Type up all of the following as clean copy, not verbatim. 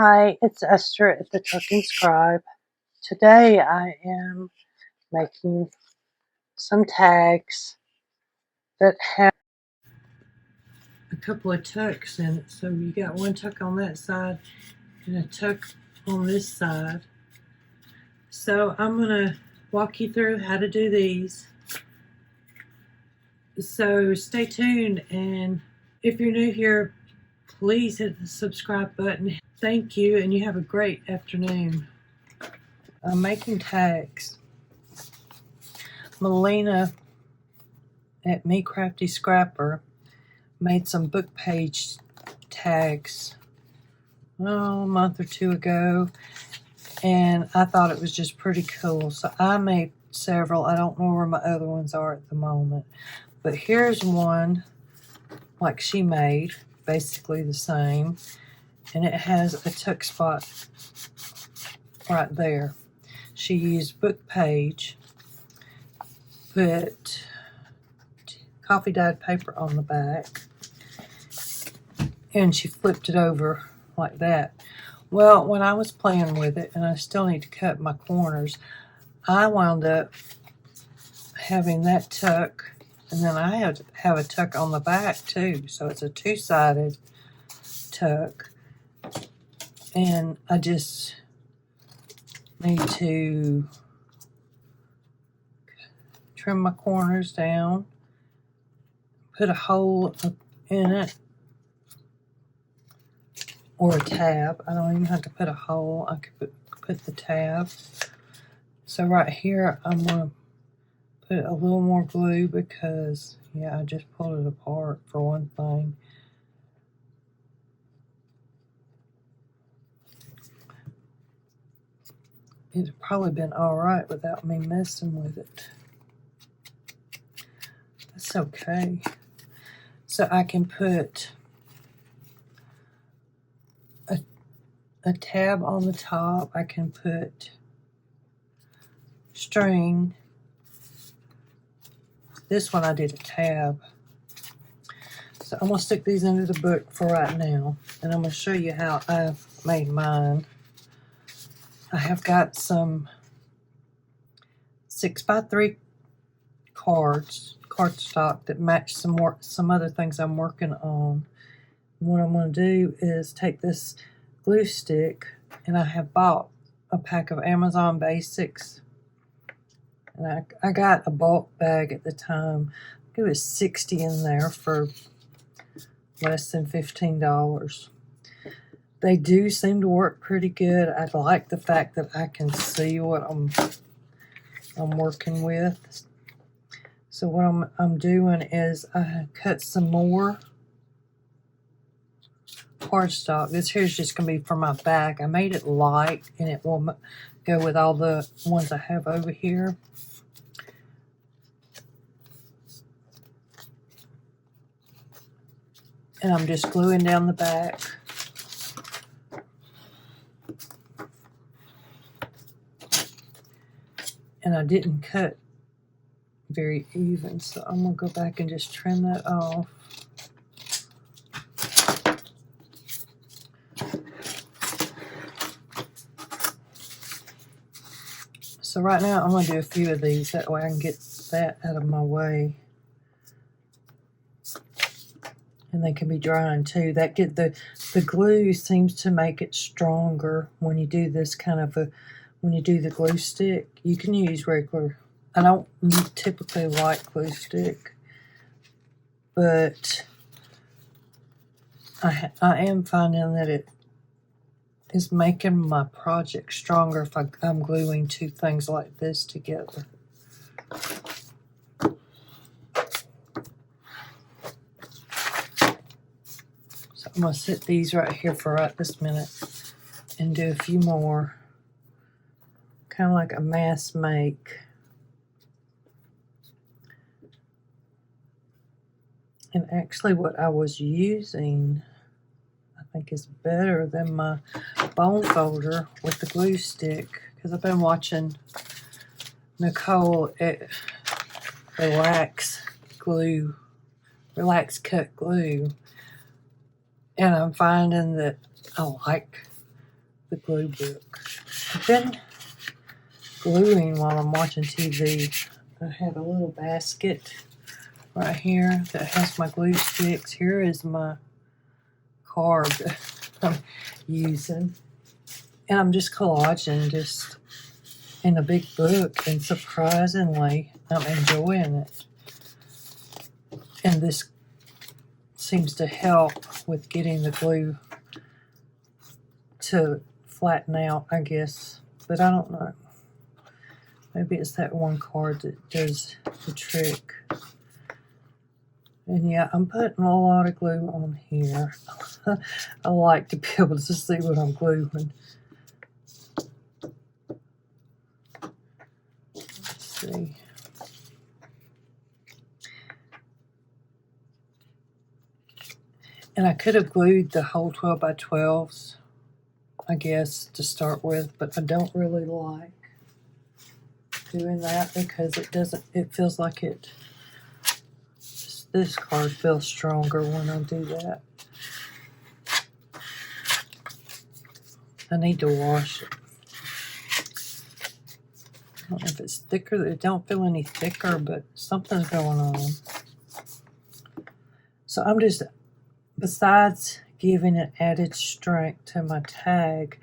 Hi, it's Esther at the Trucking Scribe. Today I am making some tags that have a couple of tucks in it. So you got one tuck on that side and a tuck on this side. So I'm going to walk you through how to do these. So stay tuned, and if you're new here, please hit the subscribe button. Thank you, and you have a great afternoon. I'm making tags. Melina at Me Crafty Scrapper made some book page tags a month or two ago, and I thought it was just pretty cool. So I made several. I don't know where my other ones are at the moment, but here's one like she made, basically the same, and it has a tuck spot right there. She used book page, put coffee dyed paper on the back, and she flipped it over like that. Well, when I was playing with it, and I still need to cut my corners, I wound up having that tuck, and then I have a tuck on the back too, so it's a two-sided tuck, and I just need to trim my corners down, put a hole in it, or a tab. I don't even have to put a hole. I could put the tab. So right here, I'm going to put a little more glue because, yeah, I just pulled it apart for one thing. It'd probably been all right without me messing with it. That's okay. So I can put a tab on the top. I can put string. This one I did a tab. So I'm going to stick these into the book for right now, and I'm going to show you how I've made mine. I have got some 6x3 cardstock that match some other things I'm working on. And what I'm going to do is take this glue stick, and I have bought a pack of Amazon Basics, and I got a bulk bag at the time. I think it was $60 in there for less than $15. They do seem to work pretty good. I like the fact that I can see what I'm working with. So what I'm doing is I cut some more cardstock. This here's just going to be for my back. I made it light, and it will go with all the ones I have over here. And I'm just gluing down the back. And I didn't cut very even, so I'm going to go back and just trim that off. So right now I'm going to do a few of these, that way I can get that out of my way. And they can be drying too. The glue seems to make it stronger when you do this kind of when you do the glue stick. You can use regular. I don't typically like glue stick, but I am finding that it is making my project stronger if I'm gluing two things like this together. So I'm going to set these right here for right this minute and do a few more. Kind of like a mass make. And actually what I was using, I think, is better than my bone folder with the glue stick, because I've been watching Nicole at Relax Cut Glue, and I'm finding that I like the glue book. I've been gluing while I'm watching TV. I have a little basket right here that has my glue sticks. Here is my card that I'm using. And I'm just collaging just in a big book, and surprisingly, I'm enjoying it. And this seems to help with getting the glue to flatten out, I guess. But I don't know. Maybe it's that one card that does the trick. And yeah, I'm putting a lot of glue on here. I like to be able to see what I'm gluing. Let's see. And I could have glued the whole 12 by 12s, I guess, to start with, but I don't really like doing that because it feels like this card feels stronger when I do that. I need to wash it. I don't know if it's thicker. It don't feel any thicker, but something's going on. So I'm just, besides giving it added strength to my tag,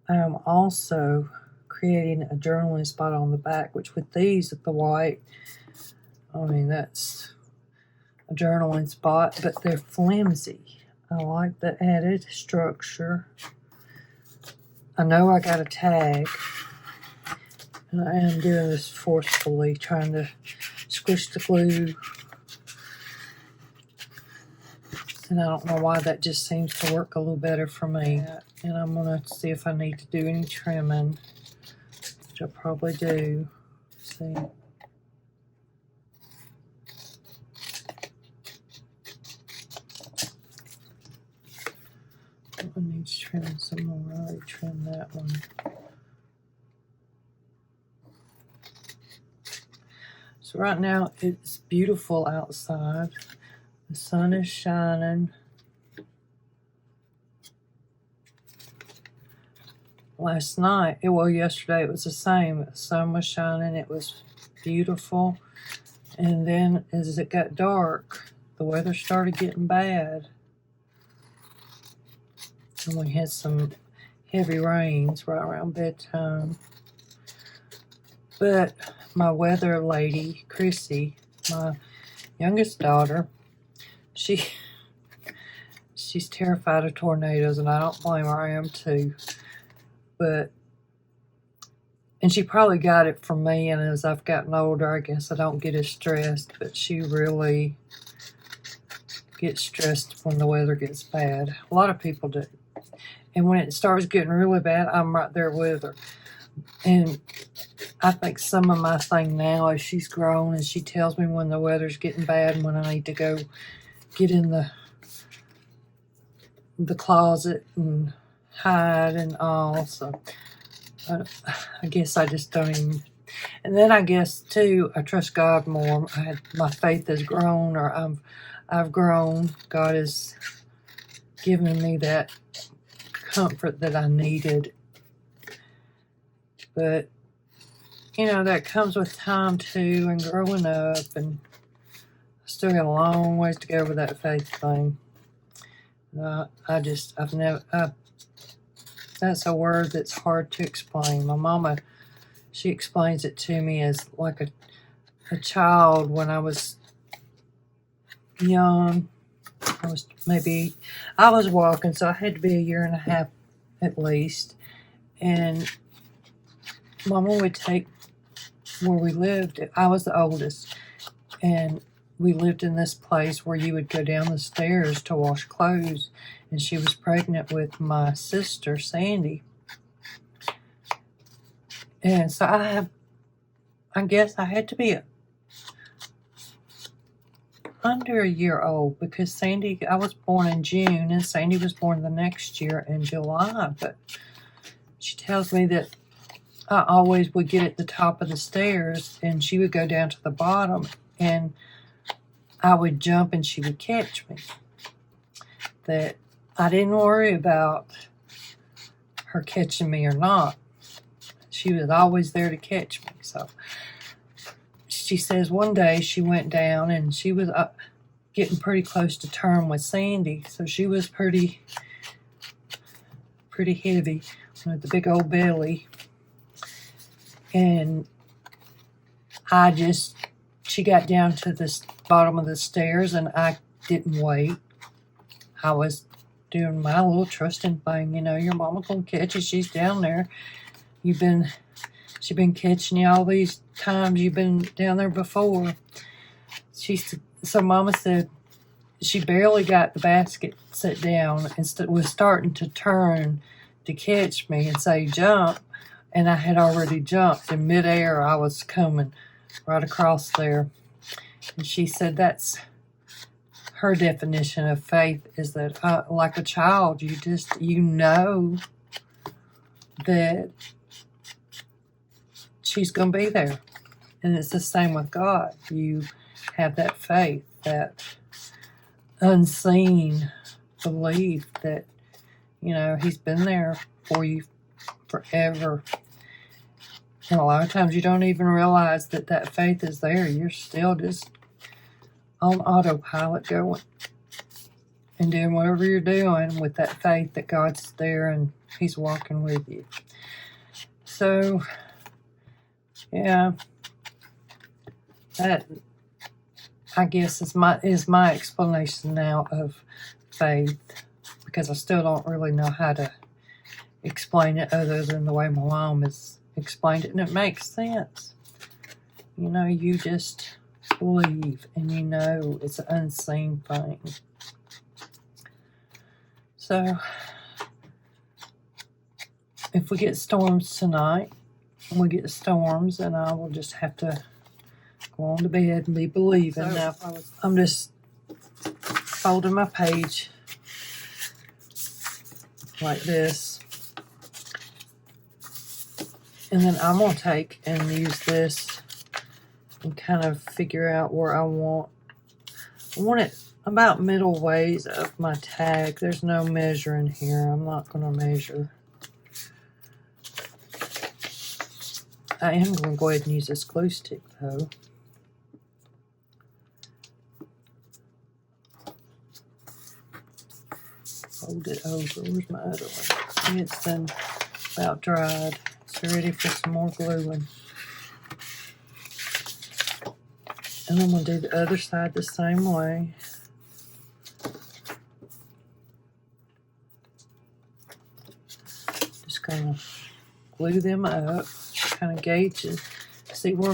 I'm also creating a journaling spot on the back, which with these, with the white, I mean, that's a journaling spot, but they're flimsy. I like the added structure. I know I got a tag, and I am doing this forcefully, trying to squish the glue. And I don't know why that just seems to work a little better for me. And I'm going to see if I need to do any trimming, which I probably do. Let's see. I need to trim some more. I already trimmed that one. So right now it's beautiful outside. The sun is shining. Last night, yesterday it was the same. The sun was shining. It was beautiful. And then as it got dark, the weather started getting bad. And we had some heavy rains right around bedtime. But my weather lady, Chrissy, my youngest daughter, she's terrified of tornadoes, and I don't blame her. I am too. And she probably got it from me, and as I've gotten older, I guess I don't get as stressed, but she really gets stressed when the weather gets bad. A lot of people do. And when it starts getting really bad, I'm right there with her. And I think some of my thing now is she's grown and she tells me when the weather's getting bad and when I need to go get in the closet and hide and all. So I guess I just don't even. And then I guess too, I trust God more. My faith has grown, or I've grown. God has given me that comfort that I needed. But you know, that comes with time too, and growing up, and I still got a long ways to go with that faith thing. That's a word that's hard to explain. My mama, she explains it to me as like a child when I was young. I was walking, so I had to be 1.5 years at least. And Mama would take where we lived. I was the oldest, and we lived in this place where you would go down the stairs to wash clothes. And she was pregnant with my sister, Sandy. And so I guess I had to be under 1 year old, because Sandy, I was born in June and Sandy was born the next year in July. But she tells me that I always would get at the top of the stairs and she would go down to the bottom and I would jump and she would catch me. That I didn't worry about her catching me or not. She was always there to catch me. So she says one day she went down and she was getting pretty close to term with Sandy. So she was pretty heavy with the big old belly. And she got down to the bottom of the stairs and I didn't wait. I was doing my little trusting thing, your mama gonna catch you. She's down there. She been catching you all these times you've been down there before. So Mama said she barely got the basket set down and was starting to turn to catch me and say jump, and I had already jumped in midair. I was coming right across there, and she said her definition of faith is that like a child, you know that she's going to be there. And it's the same with God. You have that faith, that unseen belief that, he's been there for you forever. And a lot of times you don't even realize that faith is there. You're still just on autopilot going and doing whatever you're doing with that faith that God's there and he's walking with you. So, yeah, that I guess is my explanation now of faith, because I still don't really know how to explain it other than the way my mom has explained it, and it makes sense. You just believe, and it's an unseen thing. So, if we get storms tonight, and we get storms, and I will just have to go on to bed and be believing. Now, I'm just folding my page like this. And then I'm going to take and use this and kind of figure out where I want it about middle ways of my tag. There's no measuring here. I'm not going to measure. I am going to go ahead and use this glue stick though. Fold it over. Where's my other one? It's done about dried. It's ready for some more gluing. And I'm going to do the other side the same way. Just going to glue them up, kind of gauge it, see where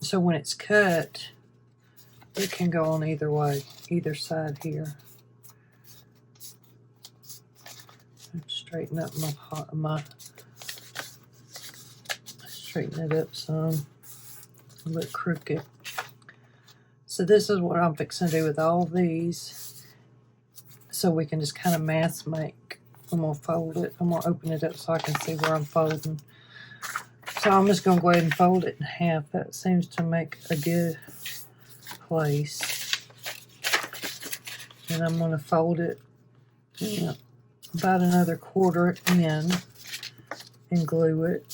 so when it's cut, it can go on either way, either side here. Straighten up straighten it up some. A bit crooked. So this is what I'm fixing to do with all these, so we can just kind of mass make. I'm going to fold it. I'm going to open it up so I can see where I'm folding. So I'm just going to go ahead and fold it in half. That seems to make a good place. And I'm going to fold it about another quarter in and glue it.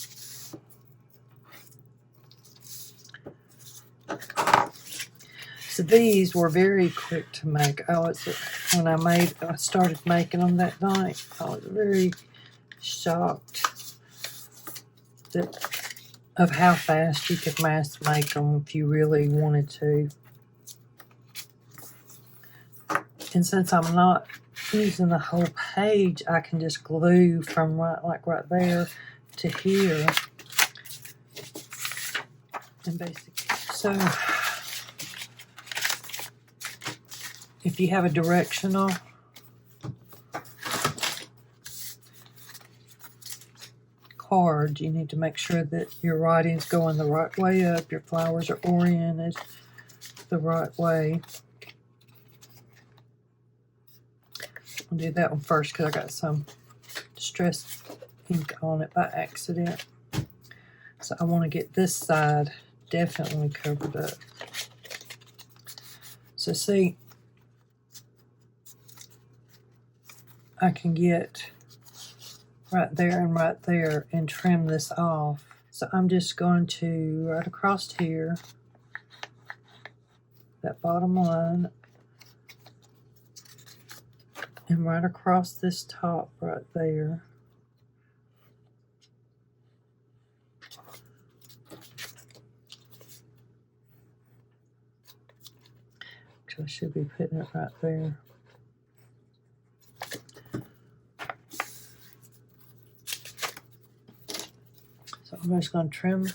So these were very quick to make. When I started making them that night, I was very shocked of how fast you could mass make them if you really wanted to. And since I'm not using the whole page, I can just glue from right there to here. And basically, so if you have a directional card, you need to make sure that your writing's going the right way up, your flowers are oriented the right way. I'll do that one first because I got some distress ink on it by accident. So I want to get this side definitely covered up. So see, I can get right there and right there and trim this off. So I'm just going to right across here, that bottom line, and right across this top right there. So I should be putting it right there. So I'm just going to trim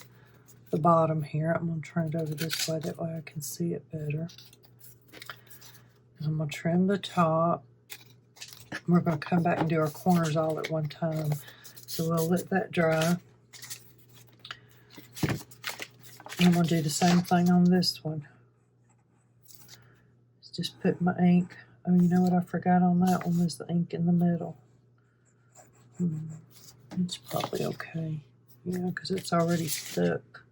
the bottom here. I'm going to turn it over this way, that way I can see it better. And I'm going to trim the top. We're going to come back and do our corners all at one time. So we'll let that dry. And I'm going to do the same thing on this one. Just put my ink. Oh, you know what I forgot on that one was the ink in the middle. It's probably okay. Yeah, because it's already stuck.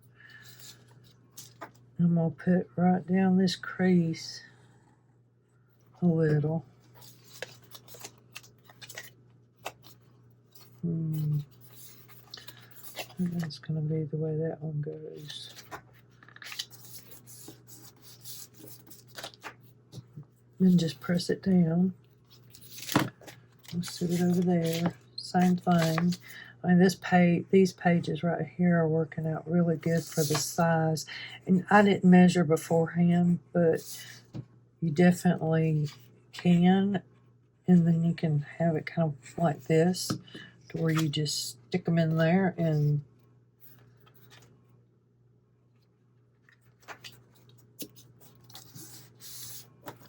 I'm going to put right down this crease a little. That's going to be the way that one goes. Then just press it down. I'll sit it over there. Same thing. I mean, these pages right here are working out really good for the size. And I didn't measure beforehand, but you definitely can. And then you can have it kind of like this, to where you just stick them in there and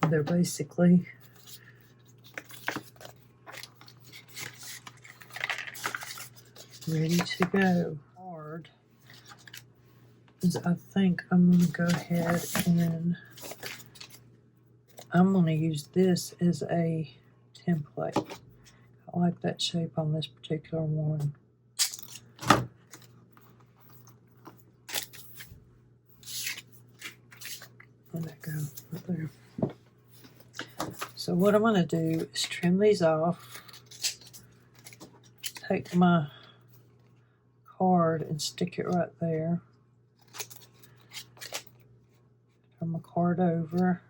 they're basically ready to go. Hard is I think I'm going to go ahead and I'm going to use this as a template. I like that shape on this particular one. Let that go right there. So what I'm going to do is trim these off, take my card and stick it right there. Turn my card over,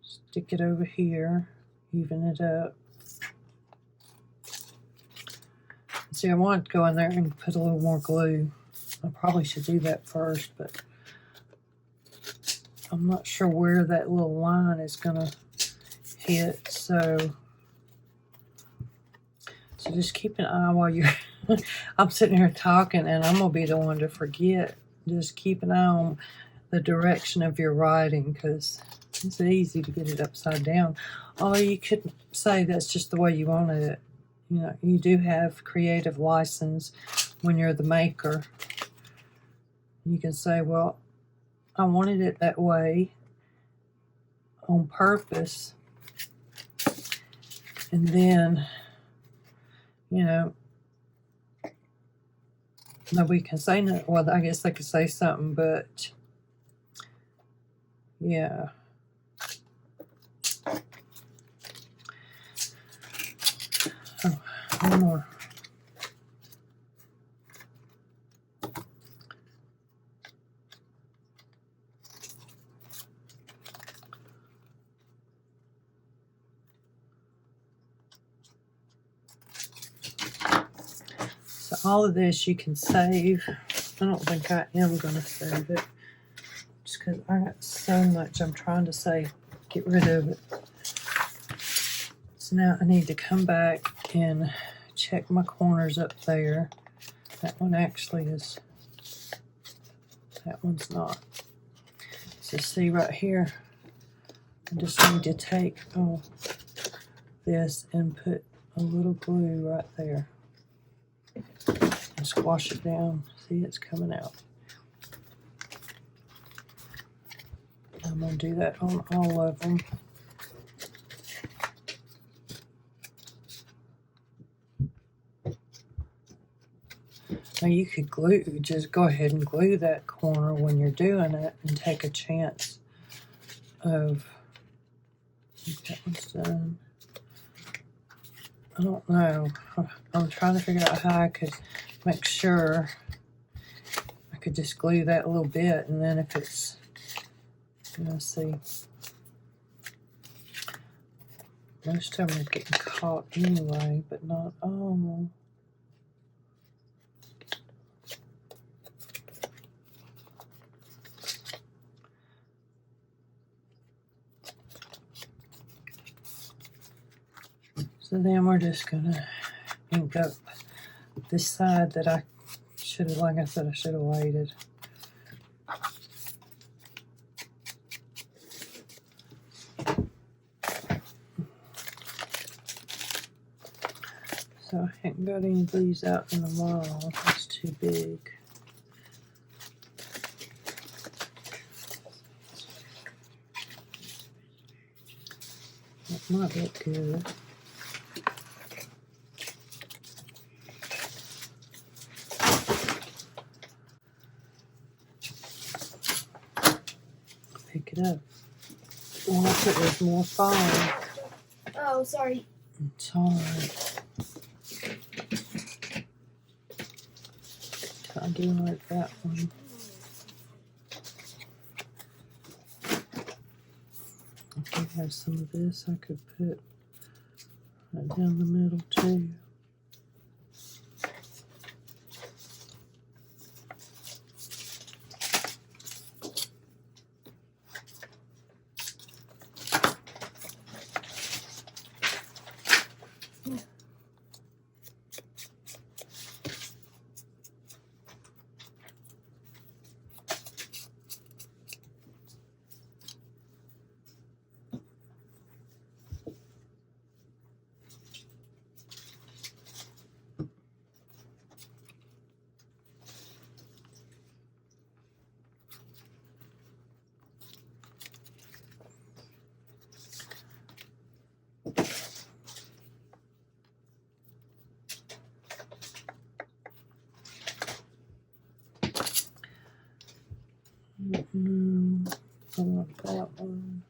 stick it over here, even it up. See, I want to go in there and put a little more glue. I probably should do that first, but I'm not sure where that little line is going to hit, so just keep an eye while you're I'm sitting here talking and I'm going to be the one to forget. Just keep an eye on the direction of your writing, because it's easy to get it upside down. Although you could say that's just the way you wanted it. You know, you do have creative license when you're the maker. You can say, well, I wanted it that way on purpose. And then, you know, nobody can say nothing. Well, I guess they could say something, but yeah. Oh, one more. So all of this you can save. I don't think I am going to save it, just because I got so much I'm trying to say, get rid of it. So now I need to come back and check my corners up there. That one actually is, that one's not. So see right here, I just need to take this and put a little glue right there. And squash it down. See, it's coming out. I'm going to do that on all of them. Now you could glue, just go ahead and glue that corner when you're doing it and take a chance of, I think that one's done. I don't know. I'm trying to figure out how I could make sure I could just glue that a little bit, and then if it's, let's see. Most of them are getting caught anyway, but not all. So then we're just gonna ink up this side that I should have, like I said, I should have waited. So I haven't got any of these out in the wall. It's too big. That might look good. Pick it up. Well, I thought there's more falling. Oh, sorry. It's alright. I do like that one. If I have some of this, I could put right down the middle too. No, I want that one.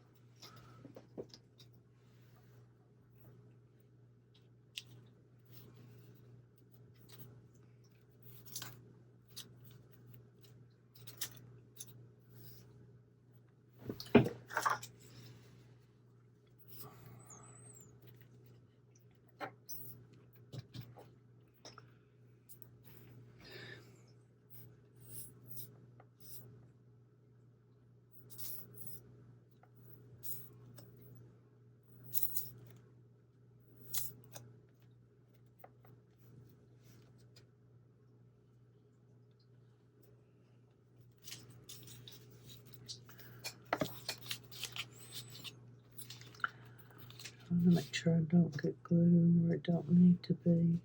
I'm gonna make sure I don't get glue where it don't need to be.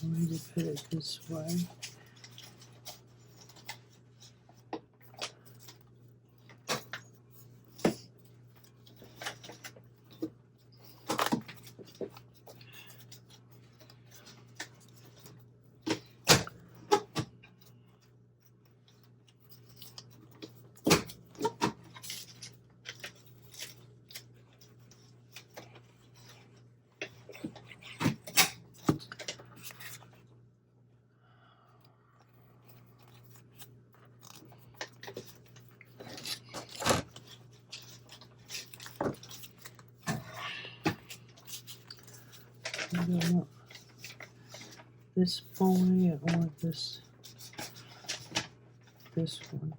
I need to put it this way. I don't want this pointy, I want this one.